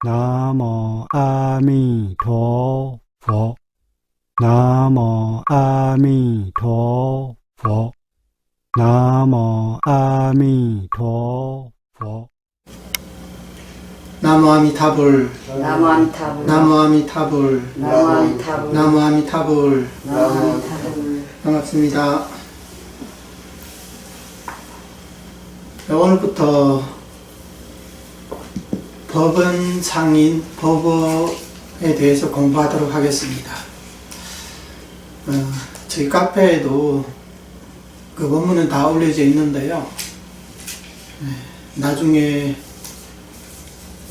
나모 아미토佛 나모 아미토佛 나모 아미토佛 나무 아미타불 나무 아미타불 나무 아미타불 나무 아미타불 나무 아미타불 나무 아미타불. 반갑습니다. 오늘부터 법은 상인 법어에 대해서 공부하도록 하겠습니다. 저희 카페에도 그 원문은 다 올려져 있는데요. 나중에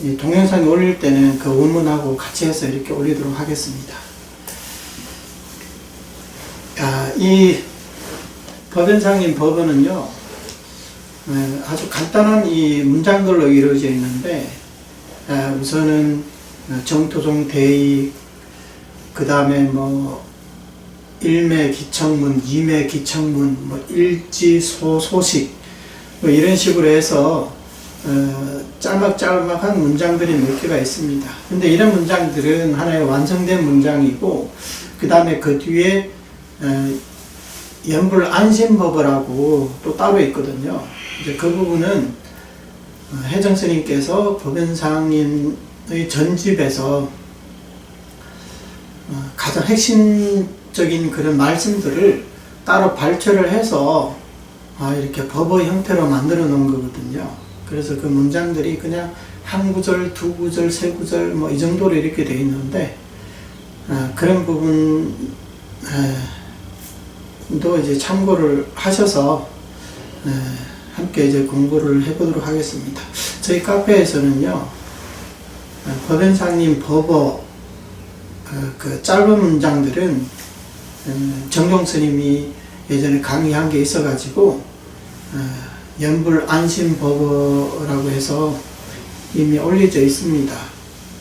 이 동영상에 올릴 때는 그 원문하고 같이 해서 이렇게 올리도록 하겠습니다. 이 법연상인 법어는요, 아주 간단한 이 문장들로 이루어져 있는데, 우선은 정토종 대의, 그 다음에 뭐 일매 기청문, 이매 기청문, 뭐 일지 소식, 뭐 이런 식으로 해서 짤막짤막한 문장들이 몇 개가 있습니다. 근데 이런 문장들은 하나의 완성된 문장이고, 그 다음에 그 뒤에 연불안심법어라고 또 따로 있거든요. 이제 그 부분은 혜정 스님께서 법연상인의 전집에서 가장 핵심적인 그런 말씀들을 따로 발췌를 해서 이렇게 법어 형태로 만들어 놓은 거거든요. 그래서 그 문장들이 그냥 한 구절, 두 구절, 세 구절 뭐 이 정도로 이렇게 되어 있는데, 그런 부분도 이제 참고를 하셔서 함께 이제 공부를 해보도록 하겠습니다. 저희 카페에서는요, 법연상님 법어 그 짧은 문장들은 정종 스님이 예전에 강의한 게 있어가지고 연불안심법어라고 해서 이미 올려져 있습니다.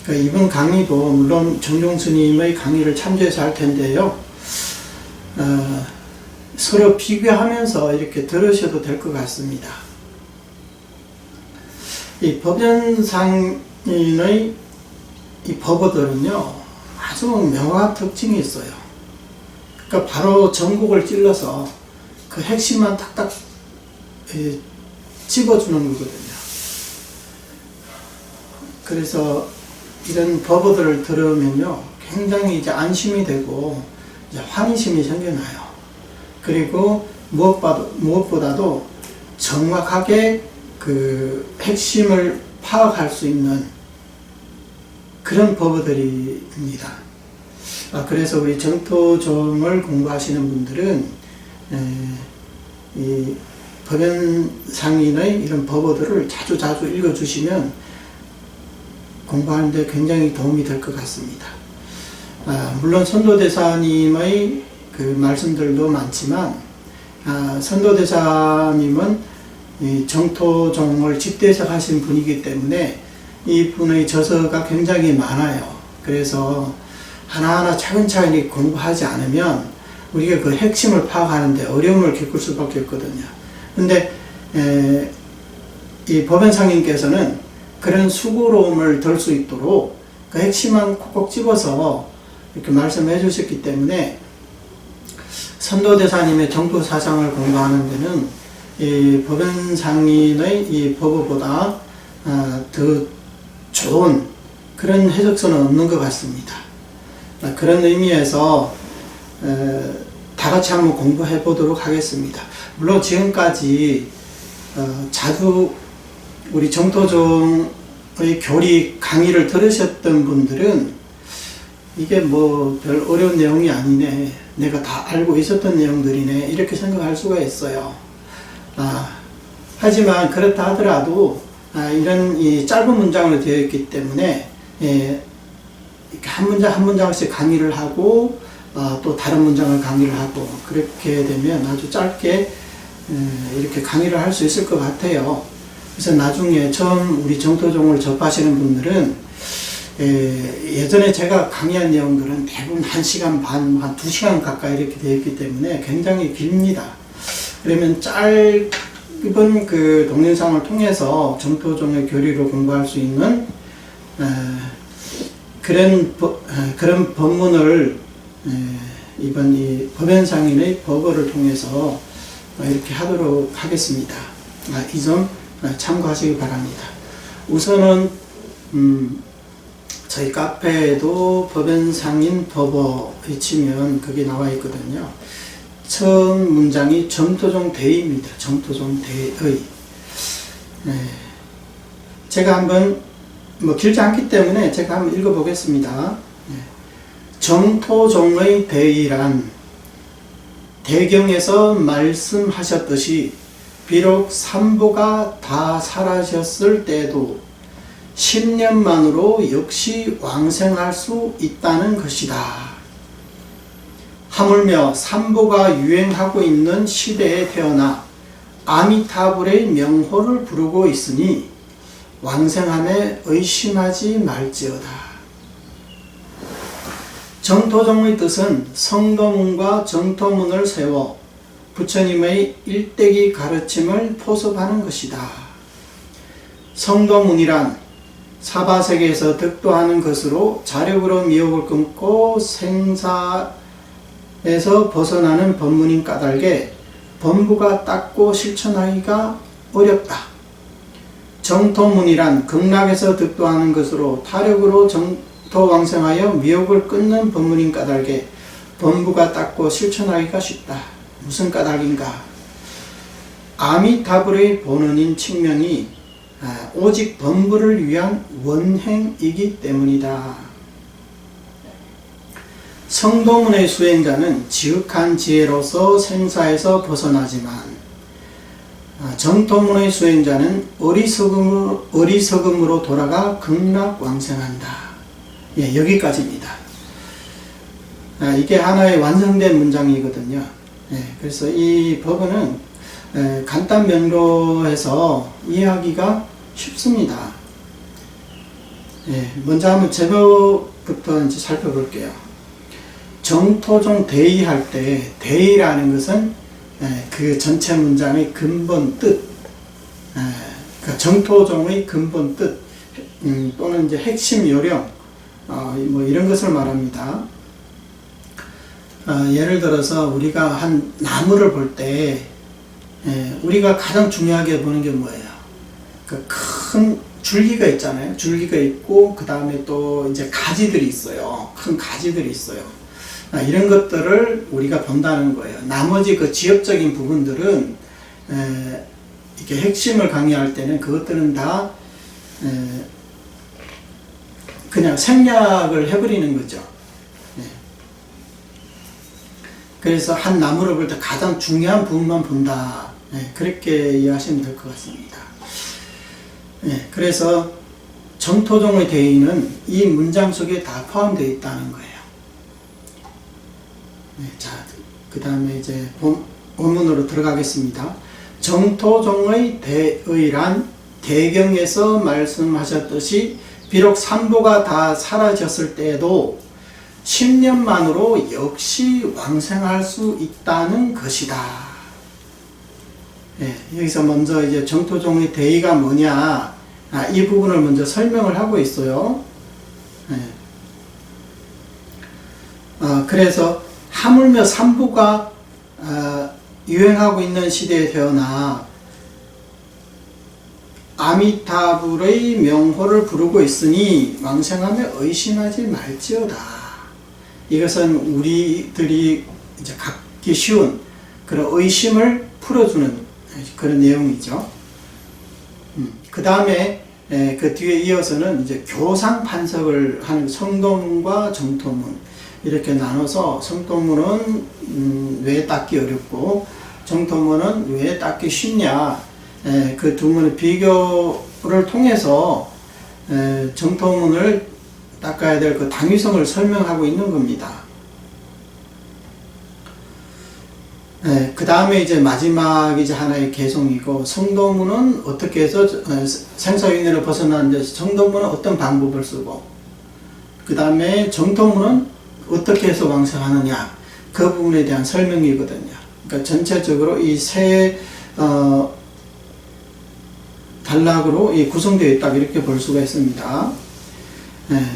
그러니까 이번 강의도 물론 정종 스님의 강의를 참조해서 할 텐데요, 서로 비교하면서 이렇게 들으셔도 될 것 같습니다. 이 법연상인의 이 법어들은요, 아주 명확한 특징이 있어요. 그러니까 바로 전곡을 찔러서 그 핵심만 탁탁 집어주는 거거든요. 그래서 이런 법어들을 들으면요, 굉장히 이제 안심이 되고 이제 환희심이 생겨나요. 그리고 무엇보다도 정확하게 그 핵심을 파악할 수 있는 그런 법어들입니다. 그래서 우리 정토종을 공부하시는 분들은 이 법연상인의 이런 법어들을 자주 읽어주시면 공부하는데 굉장히 도움이 될 것 같습니다. 물론 선도대사님의 그 말씀들도 많지만, 선도대사님은 이 정토종을 집대해석 하신 분이기 때문에 이 분의 저서가 굉장히 많아요. 그래서 하나하나 차근차근히 공부하지 않으면 우리가 그 핵심을 파악하는데 어려움을 겪을 수밖에 없거든요. 근데 이 법연상인께서는 그런 수고로움을 덜 수 있도록 그 핵심만 콕콕 집어서 이렇게 말씀해 주셨기 때문에 선도대사님의 정토사상을 공부하는 데는 이 법연상인의 이 법어보다 더 좋은 그런 해석서는 없는 것 같습니다. 그런 의미에서 다 같이 한번 공부해 보도록 하겠습니다. 물론 지금까지 자주 우리 정토종의 교리 강의를 들으셨던 분들은 이게 뭐 별 어려운 내용이 아니네, 내가 다 알고 있었던 내용들이네, 이렇게 생각할 수가 있어요. 하지만 그렇다 하더라도 이런 이 짧은 문장으로 되어 있기 때문에 이렇게 한 문장 한 문장씩 강의를 하고 또 다른 문장을 강의를 하고 그렇게 되면 아주 짧게 이렇게 강의를 할 수 있을 것 같아요. 그래서 나중에 처음 우리 정토종을 접하시는 분들은 예전에 제가 강의한 내용들은 대부분 1시간 반, 한 2시간 가까이 이렇게 되어 있기 때문에 굉장히 깁니다. 그러면 짧은 그 동영상을 통해서 정토종의 교리를 공부할 수 있는 그런 법문을 이번 이 법연상인의 법어를 통해서 이렇게 하도록 하겠습니다. 이 점 참고하시기 바랍니다. 우선은 저희 카페에도 법연상인 법어에 치면 그게 나와 있거든요. 처음 문장이 정토종 대의입니다. 정토종 대의. 제가 한번 길지 않기 때문에 제가 한번 읽어보겠습니다. 정토종의 대의란 대경에서 말씀하셨듯이 비록 삼보가 다 사라졌을 때도 10년만으로 역시 왕생할 수 있다는 것이다. 하물며 삼보가 유행하고 있는 시대에 태어나 아미타불의 명호를 부르고 있으니 왕생함에 의심하지 말지어다. 정토종의 뜻은 성도문과 정토문을 세워 부처님의 일대기 가르침을 포섭하는 것이다. 성도문이란 사바세계에서 득도하는 것으로 자력으로 미혹을 끊고 생사에서 벗어나는 법문인 까닭에 범부가 닦고 실천하기가 어렵다. 정토문이란 극락에서 득도하는 것으로 타력으로 정토왕생하여 미혹을 끊는 법문인 까닭에 범부가 닦고 실천하기가 쉽다. 무슨 까닭인가? 아미타불의 본원인 측면이 오직 범부를 위한 원행이기 때문이다. 성도문의 수행자는 지극한 지혜로서 생사에서 벗어나지만 정토문의 수행자는 어리석음으로 돌아가 극락왕생한다. 여기까지입니다. 이게 하나의 완성된 문장이거든요. 그래서 이 법은 간단 명료해서 이해하기가 쉽습니다. 먼저 한번 제목부터 이제 살펴볼게요. 정토종 대의할 때 대의라는 것은 그 전체 문장의 근본 뜻, 그러니까 정토종의 근본 뜻 또는 이제 핵심 요령 뭐 이런 것을 말합니다. 예를 들어서 우리가 한 나무를 볼 때 우리가 가장 중요하게 보는 게 뭐예요? 그 큰 줄기가 있잖아요. 줄기가 있고 그 다음에 또 이제 가지들이 있어요. 큰 가지들이 있어요. 이런 것들을 우리가 본다는 거예요. 나머지 그 지엽적인 부분들은 이렇게 핵심을 강의할 때는 그것들은 다 그냥 생략을 해버리는 거죠. 그래서 한 나무를 볼 때 가장 중요한 부분만 본다. 그렇게 이해하시면 될 것 같습니다. 그래서 정토종의 대의는 이 문장 속에 다 포함되어 있다는 거예요. 자, 그 다음에 이제 본문으로 들어가겠습니다. 정토종의 대의란 대경에서 말씀하셨듯이 비록 삼보가 다 사라졌을 때에도 10년만으로 역시 왕생할 수 있다는 것이다. 여기서 먼저 이제 정토종의 대의가 뭐냐, 이 부분을 먼저 설명을 하고 있어요. 그래서 하물며 삼보가 유행하고 있는 시대에 태어나 아미타불의 명호를 부르고 있으니 왕생하며 의심하지 말지어다. 이것은 우리들이 이제 갖기 쉬운 그런 의심을 풀어주는 그런 내용이죠. 그 다음에 그 뒤에 이어서는 이제 교상 판석을 하는 성도문과 정토문 이렇게 나눠서 성도문은 왜 닦기 어렵고 정토문은 왜 닦기 쉽냐, 그 두 문의 비교를 통해서 정토문을 닦아야 될 그 당위성을 설명하고 있는 겁니다. 그 다음에 이제 마지막 이제 하나의 개성이고, 성도문은 어떻게 해서 생사윤회를 벗어나는데 성도문은 어떤 방법을 쓰고, 그 다음에 정토문은 어떻게 해서 왕생하느냐, 그 부분에 대한 설명이거든요. 그러니까 전체적으로 이 세 단락으로 구성되어 있다, 이렇게 볼 수가 있습니다.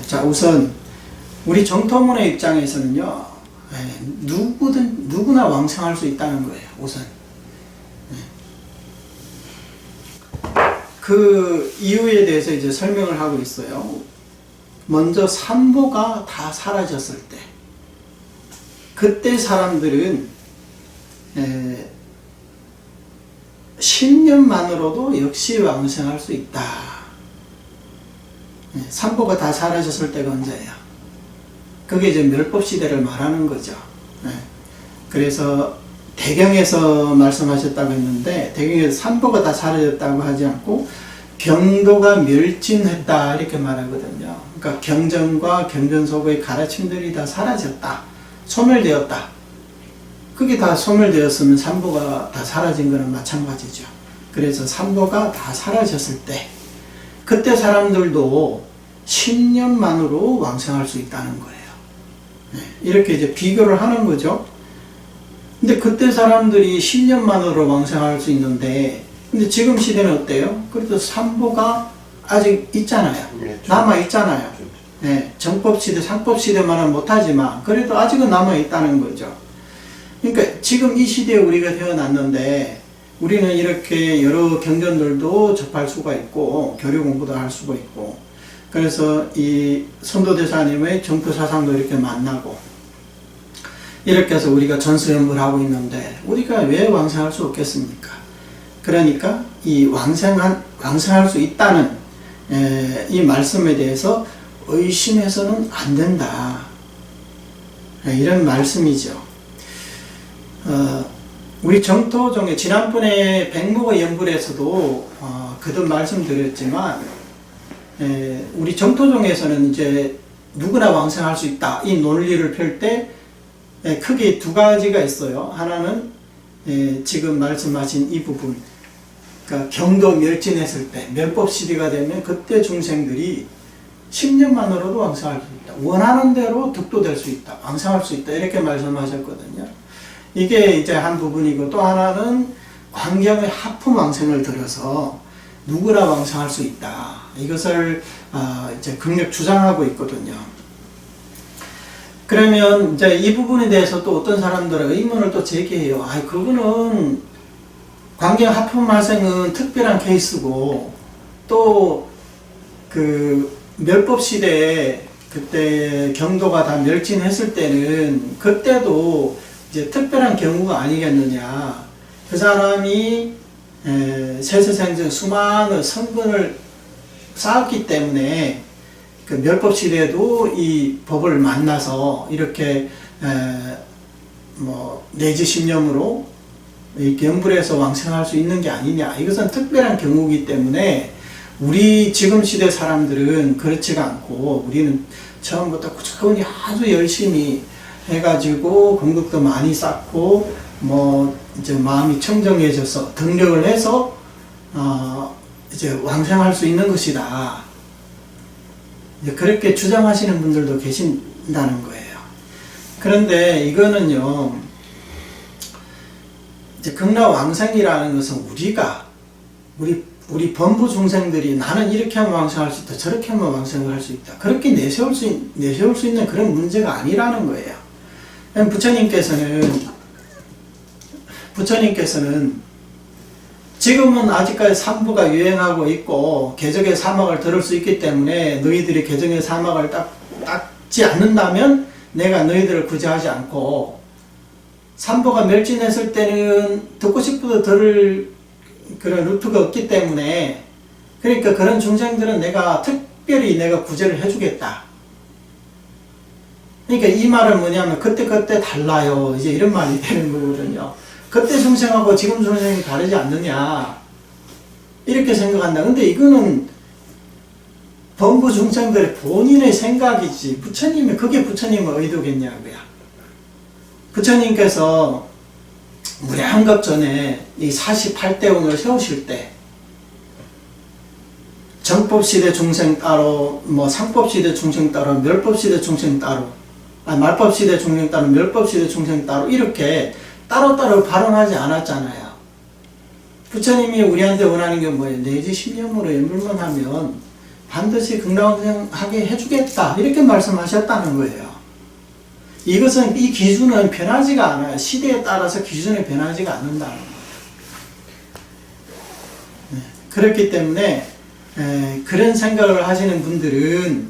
자, 우선 우리 정토문의 입장에서는요, 누구나 왕성할 수 있다는 거예요, 우선. 그 이유에 대해서 이제 설명을 하고 있어요. 먼저 산보가 다 사라졌을 때, 그때 사람들은 10년만으로도 역시 왕성할 수 있다. 산보가 다 사라졌을 때가 언제예요? 그게 이제 멸법시대를 말하는 거죠. 그래서 대경에서 말씀하셨다고 했는데, 대경에서 산보가 다 사라졌다고 하지 않고 경도가 멸진했다 이렇게 말하거든요. 그러니까 경전과 경전 속의 가르침들이 다 사라졌다, 소멸되었다. 그게 다 소멸되었으면 산보가 다 사라진 거는 마찬가지죠. 그래서 산보가 다 사라졌을 때, 그때 사람들도 10년만으로 왕성할 수 있다는 거예요. 이렇게 이제 비교를 하는 거죠. 근데 그때 사람들이 10년만으로 왕성할 수 있는데, 근데 지금 시대는 어때요? 그래도 산보가 아직 있잖아요. 남아 있잖아요. 정법시대, 상법시대만은 못하지만 그래도 아직은 남아 있다는 거죠. 그러니까 지금 이 시대에 우리가 태어났는데, 우리는 이렇게 여러 경전들도 접할 수가 있고 교류 공부도 할 수가 있고, 그래서 이 선도대사님의 정토사상도 이렇게 만나고 이렇게 해서 우리가 전수연구를 하고 있는데, 우리가 왜 왕성할 수 없겠습니까? 그러니까 이 왕성할 수 있다는 이 말씀에 대해서 의심해서는 안 된다, 이런 말씀이죠. 우리 정토종의 지난번에 백목의 연불에서도 거듭 말씀드렸지만, 우리 정토종에서는 이제 누구나 왕성할 수 있다, 이 논리를 펼 때 크게 두 가지가 있어요. 하나는 지금 말씀하신 이 부분, 그러니까 경도 멸진했을 때, 멸법 시대가 되면 그때 중생들이 10년만으로도 왕성할 수 있다, 원하는 대로 득도될 수 있다, 왕성할 수 있다, 이렇게 말씀하셨거든요. 이게 이제 한 부분이고, 또 하나는 광경의 하품 왕성을 들여서 누구나 왕성할 수 있다, 이것을 이제 극력 주장하고 있거든요. 그러면 이제 이 부분에 대해서 또 어떤 사람들은 의문을 또 제기해요. 그거는 광경 하품 왕성은 특별한 케이스고, 또 그 멸법 시대에 그때 경도가 다 멸진했을 때는 그때도 이제 특별한 경우가 아니겠느냐. 그 사람이 세세생전 수많은 성근을 쌓았기 때문에 그 멸법 시대에도 이 법을 만나서 이렇게 내지 신념으로 이렇게 연불해서 왕성할 수 있는 게 아니냐. 이것은 특별한 경우이기 때문에 우리 지금 시대 사람들은 그렇지가 않고, 우리는 처음부터 꾸준히 아주 열심히 해가지고 공덕도 많이 쌓고 이제 마음이 청정해져서 등력을 해서 이제 왕성할 수 있는 것이다, 이제 그렇게 주장하시는 분들도 계신다는 거예요. 그런데 이거는요, 이제 극락왕성이라는 것은 우리 범부 중생들이 나는 이렇게 하면 왕성할 수 있다, 저렇게 하면 왕성을 할 수 있다, 그렇게 내세울 수 있는 그런 문제가 아니라는 거예요. 부처님께서는 지금은 아직까지 삼부가 유행하고 있고 개정의 사막을 들을 수 있기 때문에, 너희들이 개정의 사막을 닦지 않는다면 내가 너희들을 구제하지 않고, 삼부가 멸진했을 때는 듣고 싶어도 들을 그런 루트가 없기 때문에, 그러니까 그런 중생들은 특별히 내가 구제를 해주겠다. 그러니까 이 말은 뭐냐면 그때 달라요, 이제 이런 말이 되는 거거든요. 그때 중생하고 지금 중생이 다르지 않느냐, 이렇게 생각한다. 근데 이거는 범부 중생들의 본인의 생각이지, 그게 부처님의 의도겠냐고요. 부처님께서 무량겁 전에 이 48대운을 세우실 때, 정법시대 중생 따로, 상법시대 중생 따로, 멸법시대 중생 따로, 말법시대 중생 따로, 멸법시대 중생 따로, 이렇게 따로따로 발언하지 않았잖아요. 부처님이 우리한테 원하는 게 뭐예요? 내지 신념으로 연불만 하면 반드시 극락왕생하게 해주겠다 이렇게 말씀하셨다는 거예요. 이것은 이 기준은 변하지가 않아요. 시대에 따라서 기준이 변하지가 않는다는 거예요. 그렇기 때문에 그런 생각을 하시는 분들은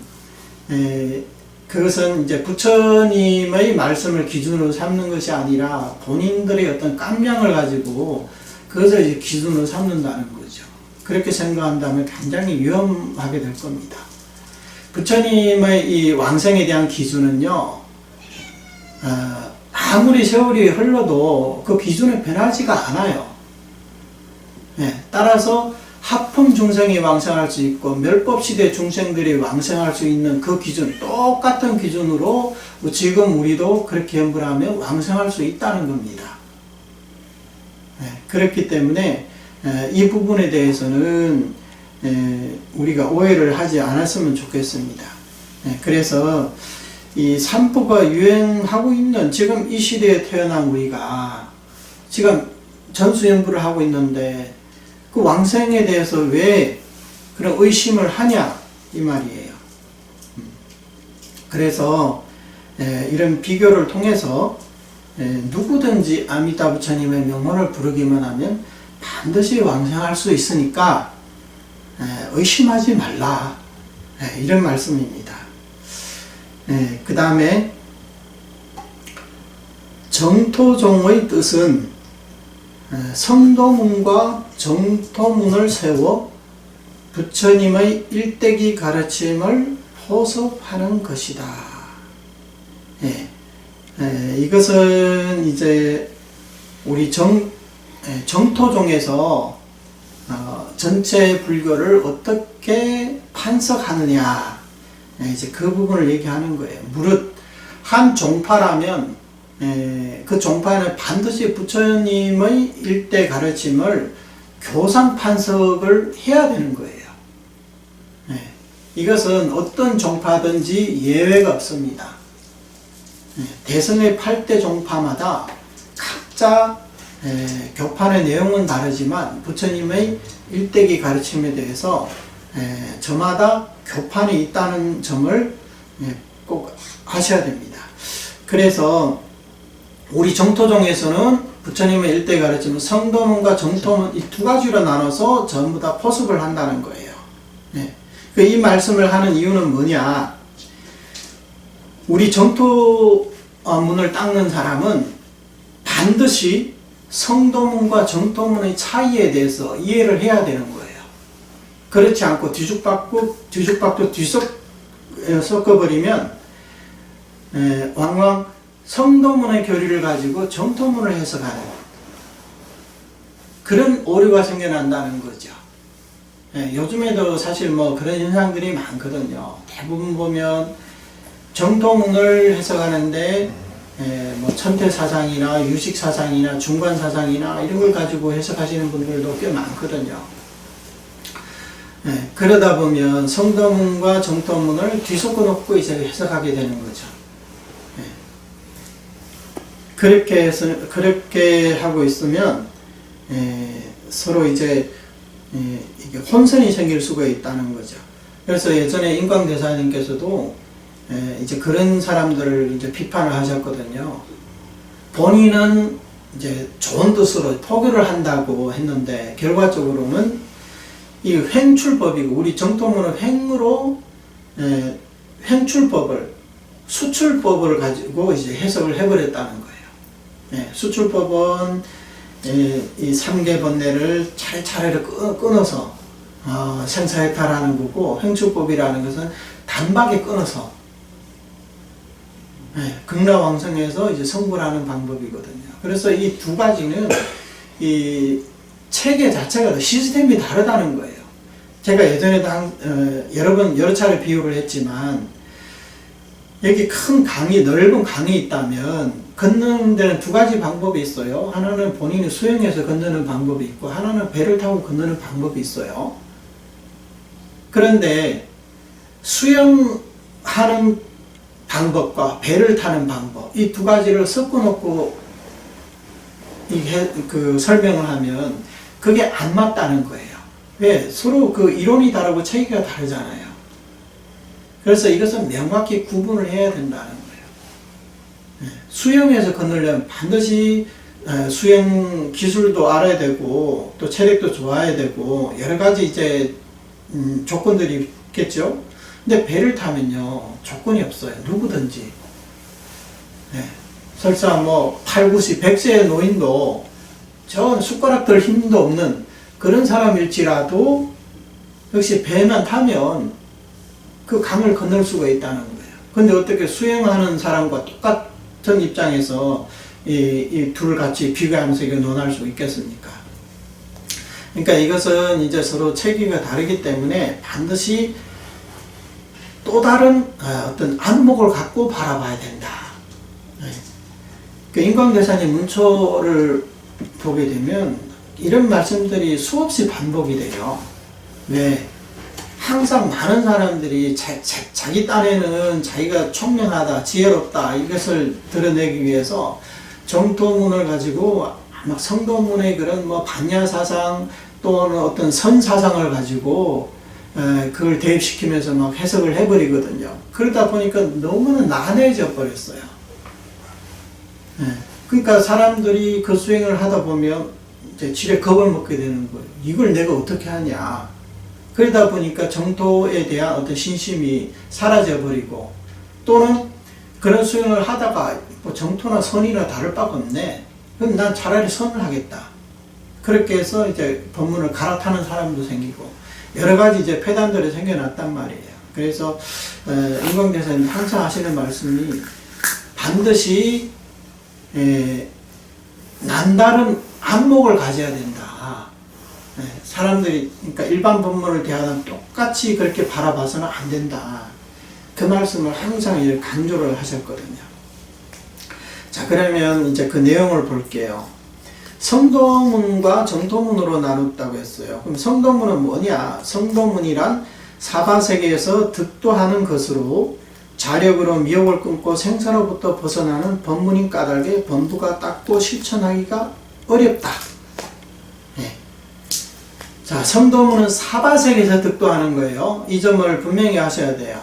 그것은 이제 부처님의 말씀을 기준으로 삼는 것이 아니라 본인들의 어떤 깜냥을 가지고 그것을 이제 기준으로 삼는다는 거죠. 그렇게 생각한다면 굉장히 위험하게 될 겁니다. 부처님의 이 왕생에 대한 기준은요, 아무리 세월이 흘러도 그 기준이 변하지가 않아요. 따라서 합품 중생이 왕생할 수 있고 멸법시대 중생들이 왕생할 수 있는 그 기준, 똑같은 기준으로 지금 우리도 그렇게 연불하면 왕생할 수 있다는 겁니다. 그렇기 때문에 이 부분에 대해서는 우리가 오해를 하지 않았으면 좋겠습니다. 그래서 이 삼부가 유행하고 있는 지금 이 시대에 태어난 우리가 지금 전수연부를 하고 있는데 그 왕생에 대해서 왜 그런 의심을 하냐 이 말이에요. 그래서 이런 비교를 통해서 누구든지 아미타 부처님의 명호를 부르기만 하면 반드시 왕생할 수 있으니까 의심하지 말라 이런 말씀입니다. 그 다음에 정토종의 뜻은 성도문과 정토문을 세워 부처님의 일대기 가르침을 포섭하는 것이다. 이것은 이제 우리 정토종에서 전체 불교를 어떻게 판석하느냐, 이제 그 부분을 얘기하는 거예요. 무릇 한 종파라면 그 종파는 반드시 부처님의 일대 가르침을 교상 판석을 해야 되는 거예요. 이것은 어떤 종파든지 예외가 없습니다. 대승의 8대 종파마다 각자 교판의 내용은 다르지만 부처님의 일대기 가르침에 대해서 저마다 교판이 있다는 점을 꼭 아셔야 됩니다. 그래서 우리 정토종에서는 부처님의 일대 가르침은 성도문과 정토문 이 두 가지로 나눠서 전부 다 포습을 한다는 거예요. 이 말씀을 하는 이유는 뭐냐? 우리 정토문을 닦는 사람은 반드시 성도문과 정토문의 차이에 대해서 이해를 해야 되는 거예요. 그렇지 않고 뒤죽박도 섞어버리면 왕왕 성도문의 교리를 가지고 정토문을 해석하는 그런 오류가 생겨난다는 거죠. 요즘에도 사실 뭐 그런 현상들이 많거든요. 대부분 보면 정토문을 해석하는데 뭐 천태사상이나 유식사상이나 중관사상이나 이런 걸 가지고 해석하시는 분들도 꽤 많거든요. 그러다 보면 성도문과 정토문을 뒤섞어 놓고 이제 해석하게 되는 거죠. 그렇게 하고 있으면 서로 이제 이게 혼선이 생길 수가 있다는 거죠. 그래서 예전에 인광대사님께서도 이제 그런 사람들을 이제 비판을 하셨거든요. 본인은 이제 좋은 뜻으로 포교를 한다고 했는데 결과적으로는 이 횡출법이고 우리 정토문은 횡으로 횡출법을 수출법을 가지고 이제 해석을 해버렸다는 거예요. 수출법은 이 3개 번뇌를 차례차례로 끊어서 생사해탈하는 거고, 횡출법이라는 것은 단박에 끊어서 극락왕성에서 이제 성불하는 방법이거든요. 그래서 이 두 가지는 이 체계 자체가 시스템이 다르다는 거예요. 제가 예전에도 여러 차례 비유를 했지만 여기 큰 강이, 넓은 강이 있다면 건너는 데는 두 가지 방법이 있어요. 하나는 본인이 수영해서 건너는 방법이 있고 하나는 배를 타고 건너는 방법이 있어요. 그런데 수영하는 방법과 배를 타는 방법, 이 두 가지를 섞어놓고 설명을 하면 그게 안 맞다는 거예요. 왜? 서로 그 이론이 다르고 체계가 다르잖아요. 그래서 이것은 명확히 구분을 해야 된다는 거예요. 수영에서 건너려면 반드시 수영 기술도 알아야 되고 또 체력도 좋아야 되고 여러 가지 이제 조건들이 있겠죠. 근데 배를 타면요 조건이 없어요. 누구든지. 설사 뭐 8, 90, 100세의 노인도 저 숟가락 들 힘도 없는 그런 사람일지라도 역시 배만 타면 그 강을 건널 수가 있다는 거예요. 근데 어떻게 수영하는 사람과 똑같은 입장에서 이 둘 같이 비교하면서 이거 논할 수 있겠습니까? 그러니까 이것은 이제 서로 체계가 다르기 때문에 반드시 또 다른 어떤 안목을 갖고 바라봐야 된다. 그 인광대사님 문초를 보게 되면 이런 말씀들이 수없이 반복이 돼요. 왜? 항상 많은 사람들이 자기 딴에는 자기가 총명하다, 지혜롭다 이것을 드러내기 위해서 정토문을 가지고 막 성도문의 그런 뭐 반야사상 또는 어떤 선사상을 가지고 그걸 대입시키면서 막 해석을 해버리거든요. 그러다 보니까 너무나 난해져 버렸어요. 그러니까 사람들이 그 수행을 하다 보면 이제 지레 겁을 먹게 되는 거예요. 이걸 내가 어떻게 하냐. 그러다 보니까 정토에 대한 어떤 신심이 사라져버리고 또는 그런 수행을 하다가 뭐 정토나 선이나 다를 바가 없네. 그럼 난 차라리 선을 하겠다. 그렇게 해서 이제 법문을 갈아타는 사람도 생기고 여러 가지 이제 폐단들이 생겨났단 말이에요. 그래서 인광대사님 항상 하시는 말씀이 반드시 남다른 안목을 가져야 된다. 사람들이 그러니까 일반 법문을 대하는 똑같이 그렇게 바라봐서는 안 된다. 그 말씀을 항상 이렇게 강조를 하셨거든요. 자, 그러면 이제 그 내용을 볼게요. 성도문과 정토문으로 나눴다고 했어요. 그럼 성도문은 뭐냐? 성도문이란 사바세계에서 득도하는 것으로 자력으로 미혹을 끊고 생사로부터 벗어나는 법문인 까닭에 범부가 닦고 실천하기가 어렵다. 자, 성도문은 사바세계에서 득도하는 거예요. 이 점을 분명히 아셔야 돼요.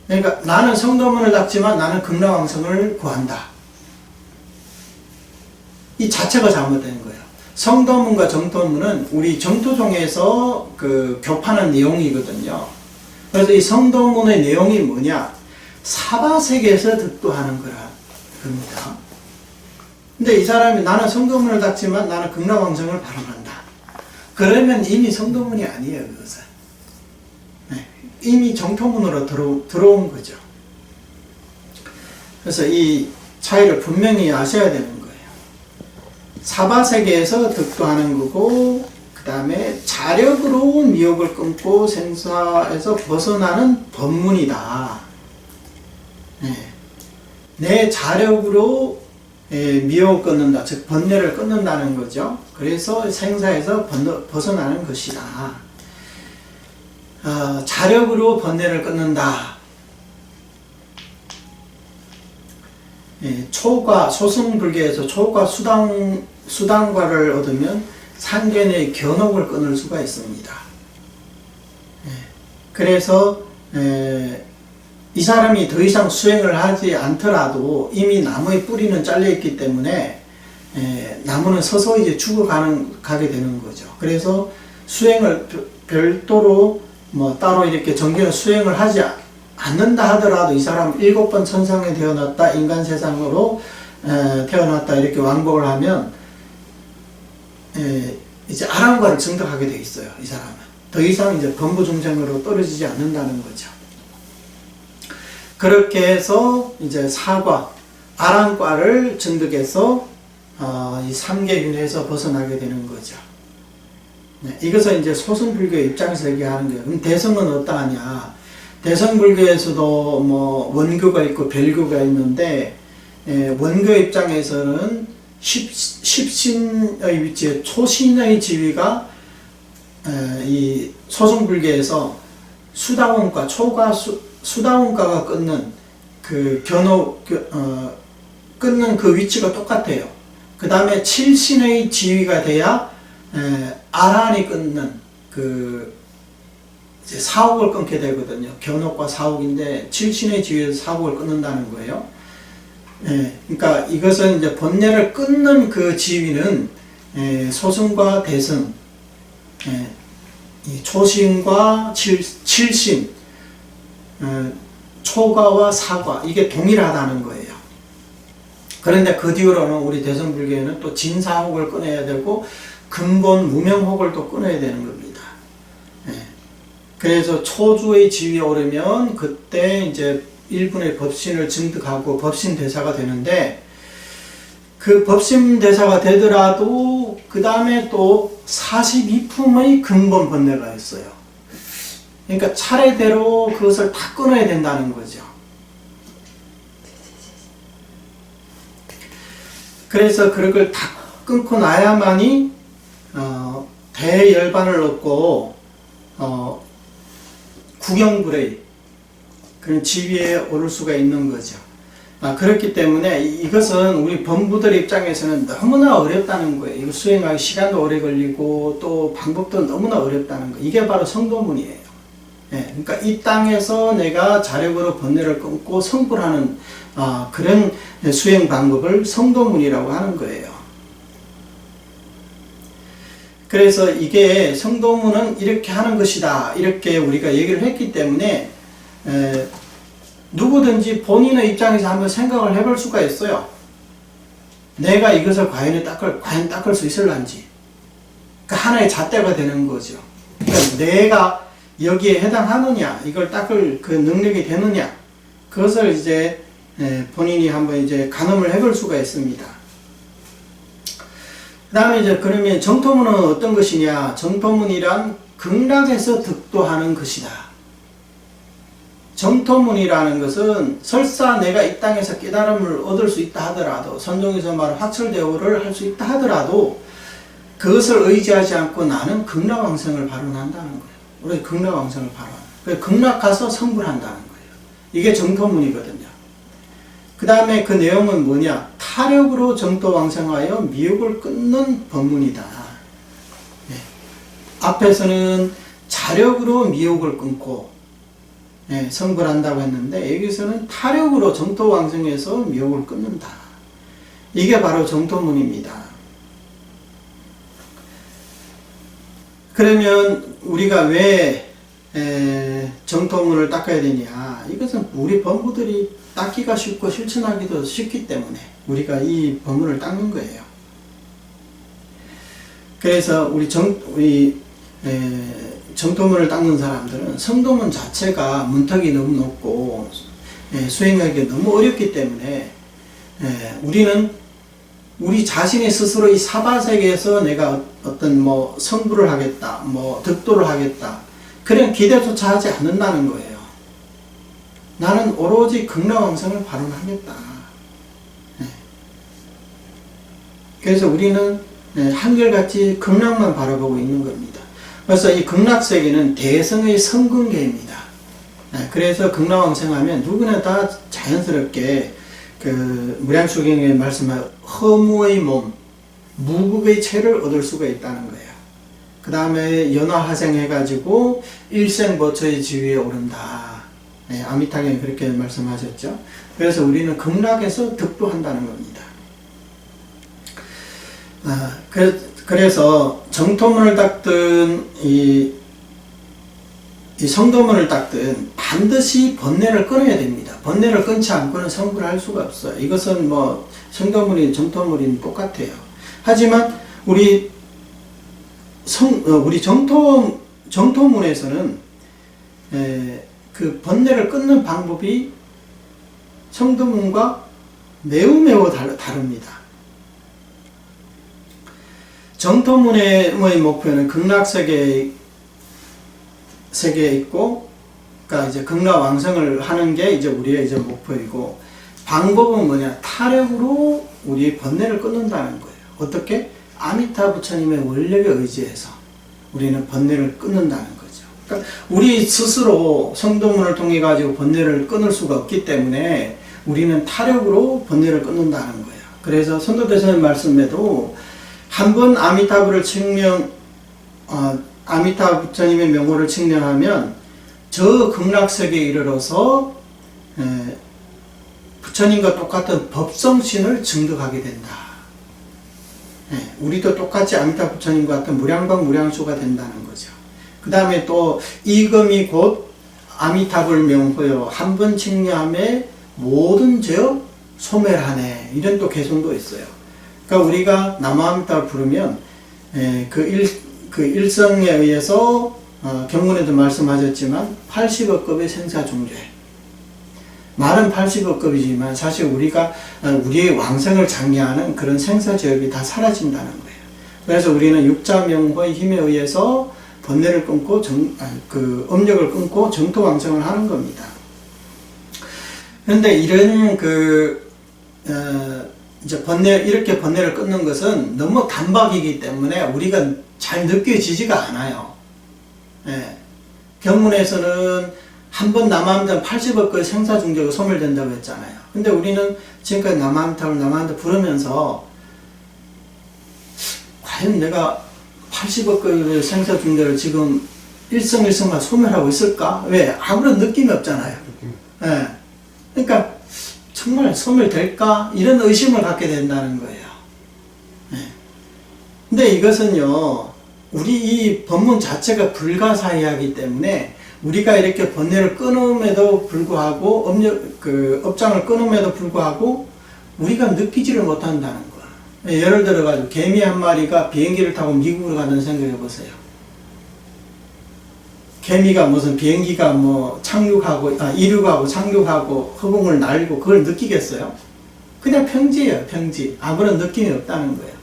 그러니까 나는 성도문을 닦지만 나는 극락왕성을 구한다. 이 자체가 잘못된 거예요. 성도문과 정토문은 우리 정토종에서 그 교파는 내용이거든요. 그래서 이 성도문의 내용이 뭐냐? 사바세계에서 득도하는 거라 겁니다. 근데 이 사람이 나는 성도문을 닦지만 나는 극락왕성을 바라간다. 그러면 이미 성도문이 아니에요, 그것은. 이미 정토문으로 들어온 거죠. 그래서 이 차이를 분명히 아셔야 되는 거예요. 사바세계에서 득도하는 거고, 그 다음에 자력으로 미혹을 끊고 생사에서 벗어나는 법문이다. 내 자력으로 미혹을 끊는다. 즉, 번뇌를 끊는다는 거죠. 그래서 생사에서 벗어나는 것이다. 자력으로 번뇌를 끊는다. 초과, 소승불교에서 초과 수당과를 얻으면 상견의 견옥을 끊을 수가 있습니다. 그래서 이 사람이 더 이상 수행을 하지 않더라도 이미 나무의 뿌리는 잘려있기 때문에 나무는 서서히 이제 죽어가게 되는 거죠. 그래서 수행을 별도로 뭐 따로 이렇게 정기는 수행을 하지 않는다 하더라도 이 사람 7번 천상에 태어났다, 인간 세상으로 태어났다 이렇게 왕복을 하면 이제 아랑과를 증득하게 돼 있어요. 이 사람은 더 이상 이제 범부중생으로 떨어지지 않는다는 거죠. 그렇게 해서 이제 사과, 아랑과를 증득해서 이 삼계윤회에서 벗어나게 되는 거죠. 이것은 이제 소승불교의 입장에서 얘기하는 거예요. 그럼 대성은 어떠하냐? 대성불교에서도 뭐 원교가 있고 별교가 있는데 원교 입장에서는 십신의 위치에 초신의 지위가 이 소승불교에서 수다원과 초과 수다원과가 끊는 그 끊는 그 위치가 똑같아요. 그 다음에 칠신의 지위가 돼야 아란이 끊는 그 이제 사옥을 끊게 되거든요. 견옥과 사옥인데 칠신의 지위에서 사옥을 끊는다는 거예요. 예, 그러니까 이것은 이제 번뇌를 끊는 그 지위는 소승과 대승, 이 초신과 칠신, 초가와 사과 이게 동일하다는 거예요. 그런데 그 뒤로는 우리 대승불교에는 또 진사옥을 끊어야 되고 근본 무명옥을 또 끊어야 되는 겁니다. 그래서 초주의 지위에 오르면 그때 이제 일분의 법신을 증득하고 법신 대사가 되는데 그 법신 대사가 되더라도 그 다음에 또 42품의 근본 번뇌가 있어요. 그러니까 차례대로 그것을 다 끊어야 된다는 거죠. 그래서 그걸 다 끊고 나야만이 대열반을 얻고 구경불의 그런 지위에 오를 수가 있는 거죠. 그렇기 때문에 이것은 우리 범부들 입장에서는 너무나 어렵다는 거예요. 이거 수행하기 시간도 오래 걸리고 또 방법도 너무나 어렵다는 거예요. 이게 바로 성도문이에요. 그러니까 이 땅에서 내가 자력으로 번뇌를 끊고 성불하는 그런 수행 방법을 성도문이라고 하는 거예요. 그래서 이게 성도문은 이렇게 하는 것이다 이렇게 우리가 얘기를 했기 때문에 누구든지 본인의 입장에서 한번 생각을 해볼 수가 있어요. 내가 이것을 과연 닦을 수 있을런지. 그러니까 하나의 잣대가 되는 거죠. 그러니까 내가 여기에 해당하느냐, 이걸 닦을 그 능력이 되느냐, 그것을 이제 본인이 한번 이제 가늠을 해볼 수가 있습니다. 그 다음에 이제 그러면 정토문은 어떤 것이냐? 정토문이란 극락에서 득도하는 것이다. 정토문이라는 것은 설사 내가 이 땅에서 깨달음을 얻을 수 있다 하더라도, 선종에서 말하는 확철대오를 할 수 있다 하더라도 그것을 의지하지 않고 나는 극락왕생을 발언한다는 거예요. 우리 극락왕생을 발언. 그래서 극락 가서 성불한다는 거예요. 이게 정토문이거든요. 그 다음에 그 내용은 뭐냐? 타력으로 정토왕생하여 미혹을 끊는 법문이다. 앞에서는 자력으로 미혹을 끊고 성불한다고 했는데 여기서는 타력으로 정토왕생해서 미혹을 끊는다. 이게 바로 정토문입니다. 그러면 우리가 왜 정토문을 닦아야 되냐? 이것은 우리 범부들이 닦기가 쉽고 실천하기도 쉽기 때문에 우리가 이 법문을 닦는 거예요. 그래서 우리 정토문을 닦는 사람들은 성도문 자체가 문턱이 너무 높고 수행하기 너무 어렵기 때문에 우리는 우리 자신이 스스로 이 사바세계에서 내가 어떤 뭐 성불을 하겠다, 뭐 득도를 하겠다 그런 기대조차 하지 않는다는 거예요. 나는 오로지 극락왕생을 발언하겠다. 그래서 우리는 한결같이 극락만 바라보고 있는 겁니다. 그래서 이 극락세계는 대성의 성근계입니다. 그래서 극락왕생하면 누구나 다 자연스럽게 그 무량수경에 말씀한 허무의 몸, 무국의 체를 얻을 수가 있다는 거예요. 그 다음에 연화하생해가지고 일생보처의 지위에 오른다. 아미타경이 그렇게 말씀하셨죠. 그래서 우리는 극락에서 득도한다는 겁니다. 그래서 정토문을 닦든 이 성도문을 닦든 반드시 번뇌를 끊어야 됩니다. 번뇌를 끊지 않고는 성불을 할 수가 없어요. 이것은 뭐 성도문인 정토문인 똑같아요. 하지만 우리 정토문에서는 그 번뇌를 끊는 방법이 성도문과 매우 다릅니다. 정토문의 목표는 극락세계에 있고, 그러니까 이제 극락왕생을 하는 게 이제 우리의 이제 목표이고, 방법은 뭐냐? 타력으로 우리의 번뇌를 끊는다는 거예요. 어떻게? 아미타 부처님의 원력에 의지해서 우리는 번뇌를 끊는다는 거죠. 그러니까 우리 스스로 성도문을 통해 가지고 번뇌를 끊을 수가 없기 때문에 우리는 타력으로 번뇌를 끊는다는 거예요. 그래서 선도대선의 말씀에도 한번 아미타불을 아미타 부처님의 명호를 측량하면 저 극락세계에 이르러서 부처님과 똑같은 법성신을 증득하게 된다. 우리도 똑같이 아미타 부처님과 같은 무량방 무량수가 된다는 거죠. 그 다음에 또 이금이 곧 아미타불 명호여 한 번 측량함에 모든 죄업 소멸하네. 이런 또 개성도 있어요. 그러니까 우리가 남아미타를 부르면 그 일성에 의해서 경문에도 말씀하셨지만 80억 급의 생사중죄. 말은 80억 급이지만 사실 우리가 우리의 왕생을 장려하는 그런 생사죄업이 다 사라진다는 거예요. 그래서 우리는 육자명호의 힘에 의해서 번뇌를 끊고 업력을 끊고 정토왕생을 하는 겁니다. 그런데 이런 이제 이렇게 번뇌를 끊는 것은 너무 단박이기 때문에 우리가 잘 느껴지지가 않아요. 경문에서는 한 번 남아함당 80억 그 생사중죄가 소멸된다고 했잖아요. 근데 우리는 지금까지 남아함당 부르면서 과연 내가 80억 그 생사중죄를 지금 일성만 소멸하고 있을까? 왜? 아무런 느낌이 없잖아요. 그러니까 정말 소멸될까? 이런 의심을 갖게 된다는 거예요. 근데 이것은요, 우리 이 법문 자체가 불가사의하기 때문에 우리가 이렇게 번뇌를 끊음에도 불구하고 업장을 끊음에도 불구하고 우리가 느끼지를 못한다는 거야. 예를 들어가지고 개미 한 마리가 비행기를 타고 미국으로 가는 생각해 보세요. 개미가 무슨 비행기가 이륙하고 착륙하고 허공을 날고 그걸 느끼겠어요? 그냥 평지예요, 평지. 아무런 느낌이 없다는 거예요.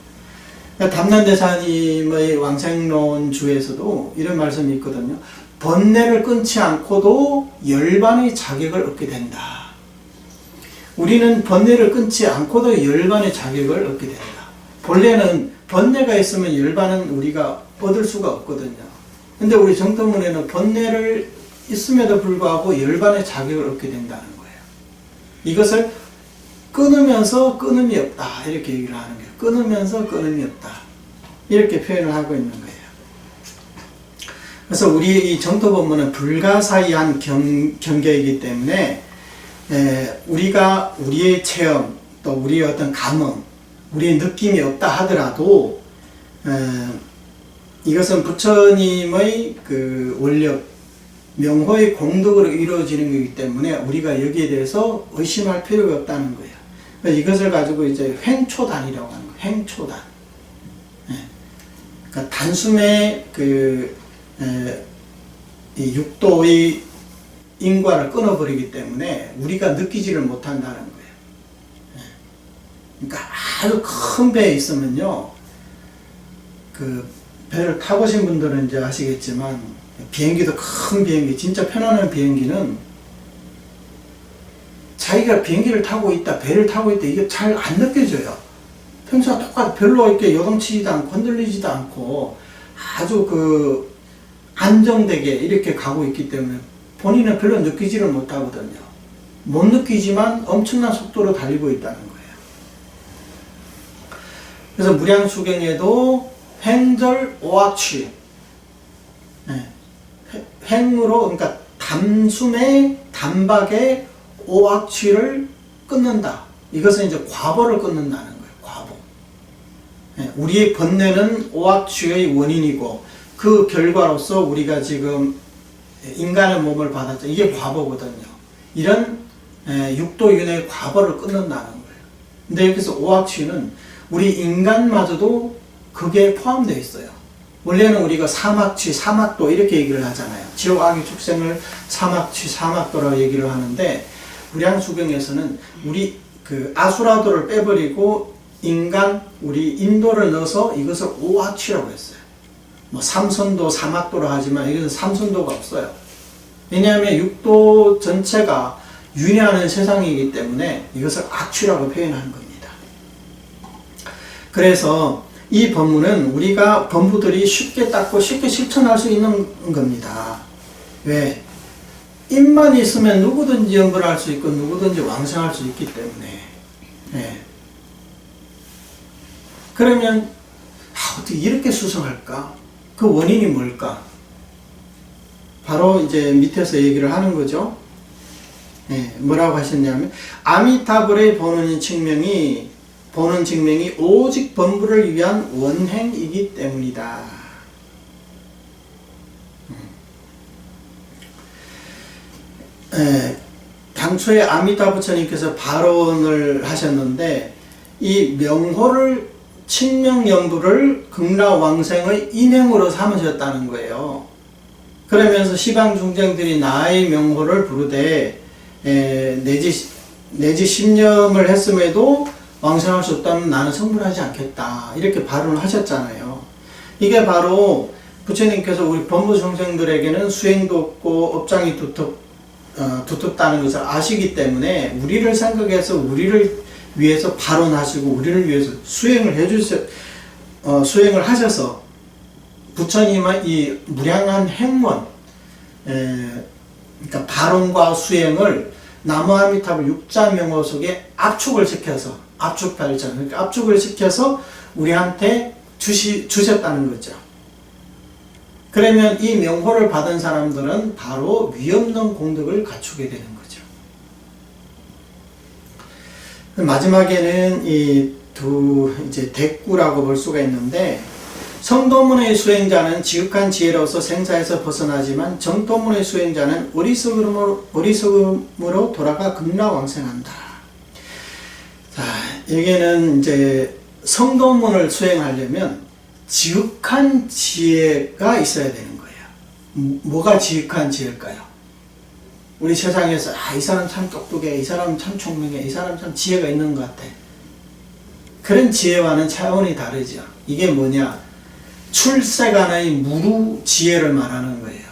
담난대사님의 왕생론주에서도 이런 말씀이 있거든요. 번뇌를 끊지 않고도 열반의 자격을 얻게 된다. 우리는 번뇌를 끊지 않고도 열반의 자격을 얻게 된다. 본래는 번뇌가 있으면 열반은 우리가 얻을 수가 없거든요. 근데 우리 정토문에는 번뇌를 있음에도 불구하고 열반의 자격을 얻게 된다는 거예요. 이것을 끊으면서 끊음이 없다. 이렇게 얘기를 하는 거예요. 끊으면서 끊음이 없다. 이렇게 표현을 하고 있는 거예요. 그래서 우리의 이 정토법문은 불가사의한 경계이기 때문에 우리가 우리의 체험 또 우리의 어떤 감흥 우리의 느낌이 없다 하더라도 이것은 부처님의 그 원력 명호의 공덕으로 이루어지는 것이기 때문에 우리가 여기에 대해서 의심할 필요가 없다는 거예요. 그래서 이것을 가지고 이제 횡초단이라고 하는 거예요. 횡초단. 그러니까 단숨에 이 육도의 인과를 끊어버리기 때문에 우리가 느끼지를 못한다는 거예요. 그러니까 아주 큰 배에 있으면요, 그 배를 타보신 분들은 이제 아시겠지만 비행기도 큰 비행기, 진짜 편안한 비행기는 자기가 비행기를 타고 있다, 배를 타고 있다 이게 잘 안 느껴져요. 평소와 똑같아 별로 이렇게 요동치지도 않고 흔들리지도 않고 아주 안정되게 이렇게 가고 있기 때문에 본인은 별로 느끼지를 못하거든요. 못 느끼지만 엄청난 속도로 달리고 있다는 거예요. 그래서 무량수경에도 횡절 오악취, 횡으로 그러니까 단숨에 단박에 오악취를 끊는다. 이것은 이제 과보를 끊는다는 거예요. 과보. 우리의 번뇌는 오악취의 원인이고 그 결과로서 우리가 지금 인간의 몸을 받았죠. 이게 과보거든요. 이런 육도윤회의 과보를 끊는다는 거예요. 근데 여기서 오악취는 우리 인간마저도 그게 포함되어 있어요. 원래는 우리가 사막취, 사막도 이렇게 얘기를 하잖아요. 지옥 악의 축생을 사막취, 사막도라고 얘기를 하는데 무량수경에서는 우리 아수라도를 빼버리고 인간, 우리 인도를 넣어서 이것을 오악취라고 했어요. 뭐 삼선도, 사막도로 하지만 이것은 삼선도가 없어요. 왜냐하면 육도 전체가 윤회하는 세상이기 때문에 이것을 악취라고 표현하는 겁니다. 그래서 이 법문은 우리가 범부들이 쉽게 닦고 쉽게 실천할 수 있는 겁니다. 왜? 입만 있으면 누구든지 연불할 수 있고 누구든지 왕생할 수 있기 때문에. 그러면 어떻게 이렇게 수성할까? 그 원인이 뭘까? 바로 이제 밑에서 얘기를 하는 거죠. 예, 뭐라고 하셨냐면 아미타불의 보는 증명이 오직 범부를 위한 원행이기 때문이다. 당초에 아미타 부처님께서 발언을 하셨는데 이 명호를 칭명연부를 극락왕생의 인행으로 삼으셨다는 거예요. 그러면서 시방중생들이 나의 명호를 부르되 내지 신념을 했음에도 왕생할 수 없다면 나는 성불하지 않겠다, 이렇게 발언을 하셨잖아요. 이게 바로 부처님께서 우리 범부중생들에게는 수행도 없고 업장이 두텁다는 것을 아시기 때문에 우리를 생각해서 우리를 위해서 발언하시고 우리를 위해서 수행을 하셔서 부처님의 이 무량한 행원, 그러니까 발언과 수행을 나무아미타불 육자명호 속에 압축을 시켜서, 압축발전, 그러니까 압축을 시켜서 우리한테 주셨다는 거죠. 그러면 이 명호를 받은 사람들은 바로 위없는 공덕을 갖추게 되는 거죠. 마지막에는 이 이제 대꾸라고 볼 수가 있는데, 성도문의 수행자는 지극한 지혜로서 생사에서 벗어나지만 정도문의 수행자는 어리석음으로 돌아가 극락왕생한다. 자, 여기는 이제 성도문을 수행하려면 지극한 지혜가 있어야 되는 거예요. 뭐가 지극한 지혜일까요? 우리 세상에서 이 사람 참 똑똑해, 이 사람 참 총명해, 이 사람 참 지혜가 있는 것 같아. 그런 지혜와는 차원이 다르죠. 이게 뭐냐? 출세간의 무루 지혜를 말하는 거예요.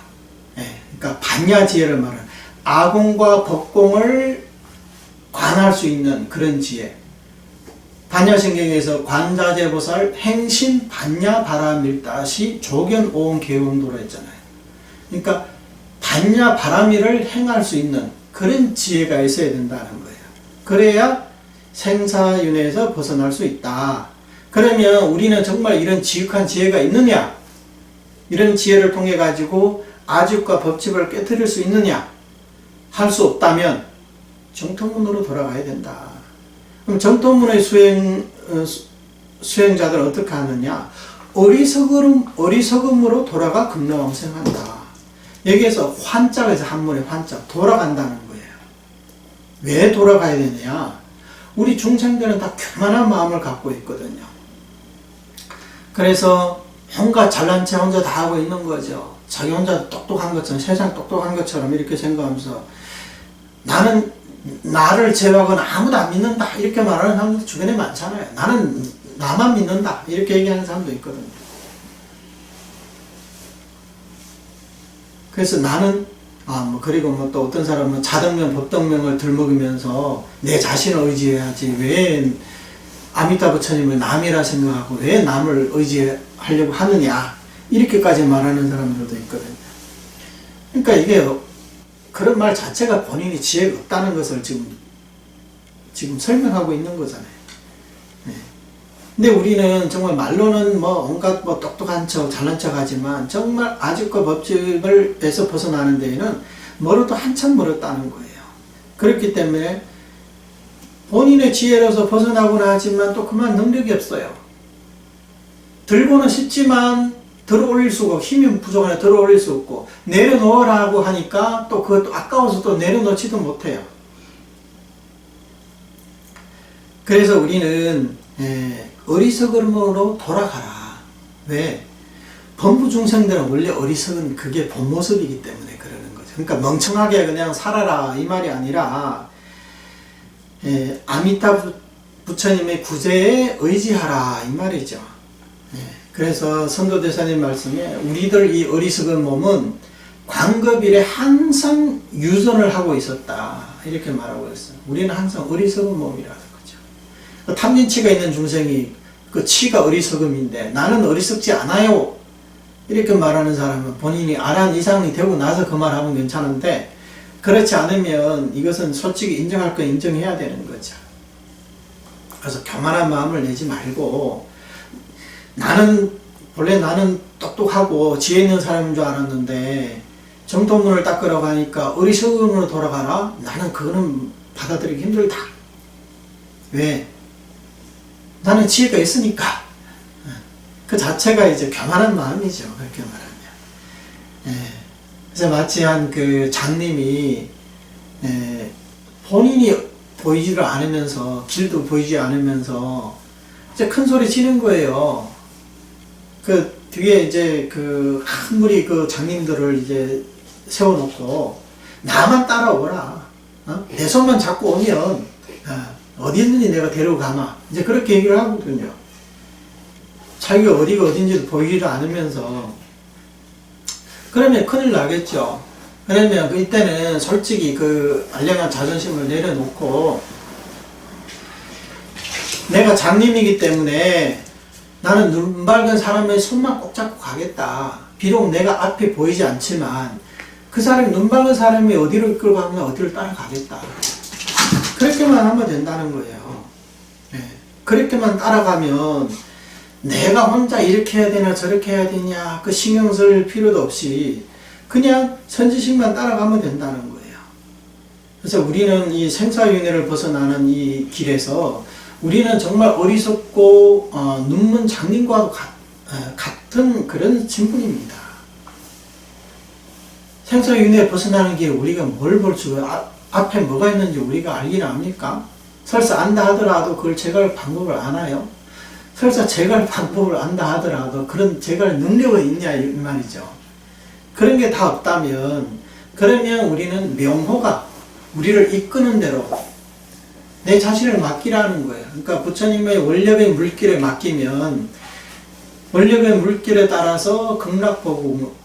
그러니까 반야 지혜를 말하는, 아공과 법공을 관할 수 있는 그런 지혜. 반야신경에서 관자재보살 행신 반야 바라밀다시 조견 오온 개운도로 했잖아요. 그러니까 반야 바라밀을 행할 수 있는 그런 지혜가 있어야 된다는 거예요. 그래야 생사윤회에서 벗어날 수 있다. 그러면 우리는 정말 이런 지극한 지혜가 있느냐? 이런 지혜를 통해 가지고 아집과 법집을 깨뜨릴 수 있느냐? 할 수 없다면 정통문으로 돌아가야 된다. 그럼 정통문의 수행자들은 어떻게 하느냐? 어리석음으로 돌아가 극락왕생한다. 여기에서 환자가 있어, 한문의 환자. 돌아간다는 거예요. 왜 돌아가야 되느냐? 우리 중생들은 다 교만한 마음을 갖고 있거든요. 그래서 혼자 잘난 체 혼자 다 하고 있는 거죠. 자기 혼자 똑똑한 것처럼, 세상 똑똑한 것처럼 이렇게 생각하면서 나는 나를 제외하고는 아무도 안 믿는다, 이렇게 말하는 사람들 주변에 많잖아요. 나는 나만 믿는다, 이렇게 얘기하는 사람도 있거든요. 그래서 나는 그리고 또 어떤 사람은 자덕명 법덕명을 들먹이면서 내 자신을 의지해야지, 왜 아미타 부처님을 남이라 생각하고 왜 남을 의지하려고 하느냐, 이렇게까지 말하는 사람들도 있거든요. 그러니까 이게 그런 말 자체가 본인이 지혜가 없다는 것을 지금 설명하고 있는 거잖아요. 근데 우리는 정말 말로는 온갖 똑똑한 척, 잘난 척 하지만 정말 아집과 법집에서 벗어나는 데에는 멀어도 한참 멀었다는 거예요. 그렇기 때문에 본인의 지혜로서 벗어나고는 하지만 또 그만 능력이 없어요. 들고는 싶지만 들어올릴 수가 없고, 힘이 부족하니 들어올릴 수 없고, 내려놓으라고 하니까 또 그것도 아까워서 또 내려놓지도 못해요. 그래서 우리는 어리석음으로 돌아가라. 왜? 범부중생들은 원래 어리석은 그게 본 모습이기 때문에 그러는 거죠. 그러니까 멍청하게 그냥 살아라, 이 말이 아니라 아미타 부처님의 구제에 의지하라, 이 말이죠. 그래서 선도대사님 말씀에 우리들 이 어리석은 몸은 광급일에 항상 유전을 하고 있었다, 이렇게 말하고 있어요. 우리는 항상 어리석은 몸이라는 거죠. 탐진치가 있는 중생이 그 치가 어리석음인데 나는 어리석지 않아요, 이렇게 말하는 사람은 본인이 아란 이상이 되고 나서 그 말하면 괜찮은데, 그렇지 않으면 이것은 솔직히 인정할 건 인정해야 되는 거죠. 그래서 교만한 마음을 내지 말고 나는 원래 나는 똑똑하고 지혜 있는 사람인 줄 알았는데 정통문을 닦으러 가니까 어리석음으로 돌아가라? 나는 그거는 받아들이기 힘들다. 왜? 나는 지혜가 있으니까. 그 자체가 이제 교만한 마음이죠. 그렇게 말하면. 예. 그래서 마치 한 그 장님이 본인이 보이지를 않으면서 길도 보이지 않으면서 이제 큰 소리 치는 거예요. 그 뒤에 이제 그 한 무리 그 장님들을 이제 세워놓고 나만 따라오라. 내 손만 잡고 오면 어디 있는지 내가 데려가마. 이제 그렇게 얘기를 하거든요. 자기가 어디가 어딘지도 보이지도 않으면서. 그러면 큰일 나겠죠. 그러면 이때는 솔직히 그 알량한 자존심을 내려놓고 내가 장님이기 때문에 나는 눈 밝은 사람의 손만 꼭 잡고 가겠다. 비록 내가 앞에 보이지 않지만 그 사람이 눈 밝은 사람이 어디로 이끌고 가면 어디를 따라가겠다. 그렇게만 하면 된다는 거예요. 네. 그렇게만 따라가면 내가 혼자 이렇게 해야 되나 저렇게 해야 되냐 그 신경 쓸 필요도 없이 그냥 선지식만 따라가면 된다는 거예요. 그래서 우리는 이 생사윤회를 벗어나는 이 길에서 우리는 정말 어리석고 눈먼 장님과도 같은 그런 진분입니다. 생사윤회 벗어나는 길에 우리가 뭘 볼 수가 앞에 뭐가 있는지 우리가 알기는 압니까? 설사 안다 하더라도 그걸 제거할 방법을 아나요? 설사 제거할 방법을 안다 하더라도 그런 제거할 능력이 있냐 이 말이죠. 그런 게 다 없다면 그러면 우리는 명호가 우리를 이끄는 대로 내 자신을 맡기라는 거예요. 그러니까 부처님의 원력의 물길에 맡기면 원력의 물길에 따라서 극락보국,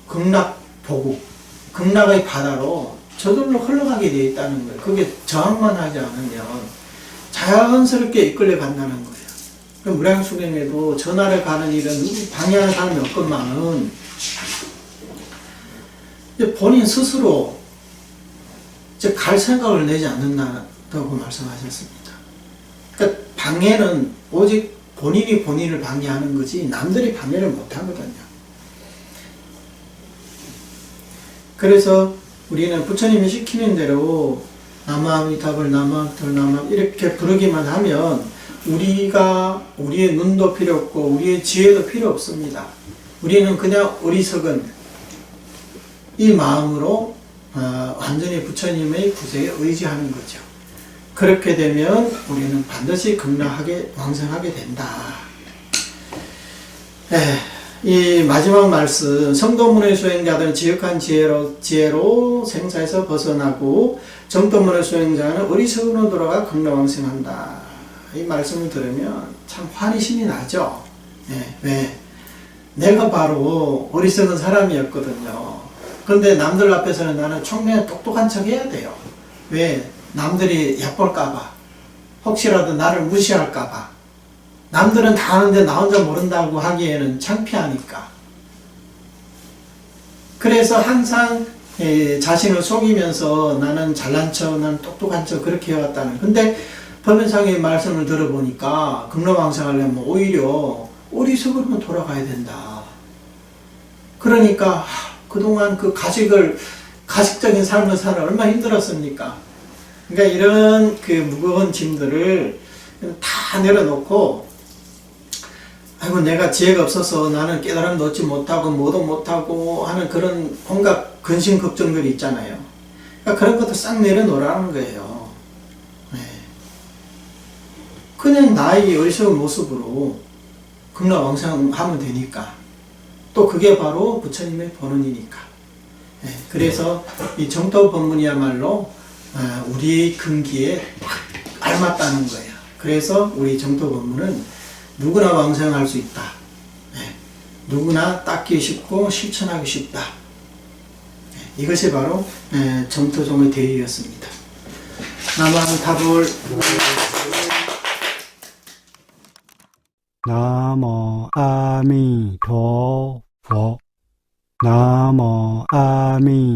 극락의 바다로 저절로 흘러가게 되어 있다는 거예요. 그게 저항만 하지 않으면 자연스럽게 이끌려 간다는 거예요. 무량수경에도 전하를 가는 일은 방해하는 사람이 없건만은 본인 스스로 갈 생각을 내지 않는다고 말씀하셨습니다. 그러니까 방해는 오직 본인이 본인을 방해하는 거지 남들이 방해를 못하거든요. 그래서 우리는 부처님이 시키는 대로 나무아미타불 나무아미타불 이렇게 부르기만 하면 우리의 눈도 필요 없고 우리의 지혜도 필요 없습니다. 우리는 그냥 어리석은 이 마음으로 완전히 부처님의 구세에 의지하는 거죠. 그렇게 되면 우리는 반드시 극락하게 왕성하게 된다. 이 마지막 말씀, 성도문의 수행자들은 지극한 지혜로 생사에서 벗어나고 정도문의 수행자는 어리석음으로 돌아가 극락왕생한다. 이 말씀을 들으면 참 환히 신이 나죠. 왜? 내가 바로 어리석은 사람이었거든요. 그런데 남들 앞에서는 나는 총명히 똑똑한 척 해야 돼요. 왜? 남들이 얕볼까봐. 혹시라도 나를 무시할까봐. 남들은 다 아는데 나 혼자 모른다고 하기에는 창피하니까. 그래서 항상 자신을 속이면서 나는 잘난 척, 나는 똑똑한 척 그렇게 해왔다는. 근데 법연상의 말씀을 들어보니까 극락왕생하려면 오히려 어리석으로 돌아가야 된다. 그러니까 그동안 그 가식적인 삶을 사는 얼마나 힘들었습니까? 그러니까 이런 그 무거운 짐들을 다 내려놓고 아이고 내가 지혜가 없어서 나는 깨달음도 얻지 못하고 뭐도 못하고 하는 그런 온갖 근심 걱정들이 있잖아요. 그러니까 그런 것도 싹 내려놓으라는 거예요. 그냥 나의 어리석은 모습으로 극락왕생하면 되니까. 또 그게 바로 부처님의 본원이니까. 그래서 이 정토법문이야말로 우리의 근기에 딱 알맞다는 거예요. 그래서 우리 정토법문은 누구나 왕생할 수 있다. 누구나 닦기 쉽고 실천하기 쉽다. 이것이 바로 정토종의 대의였습니다. 나무아미타불. 나무 아미陀佛 나무 아미陀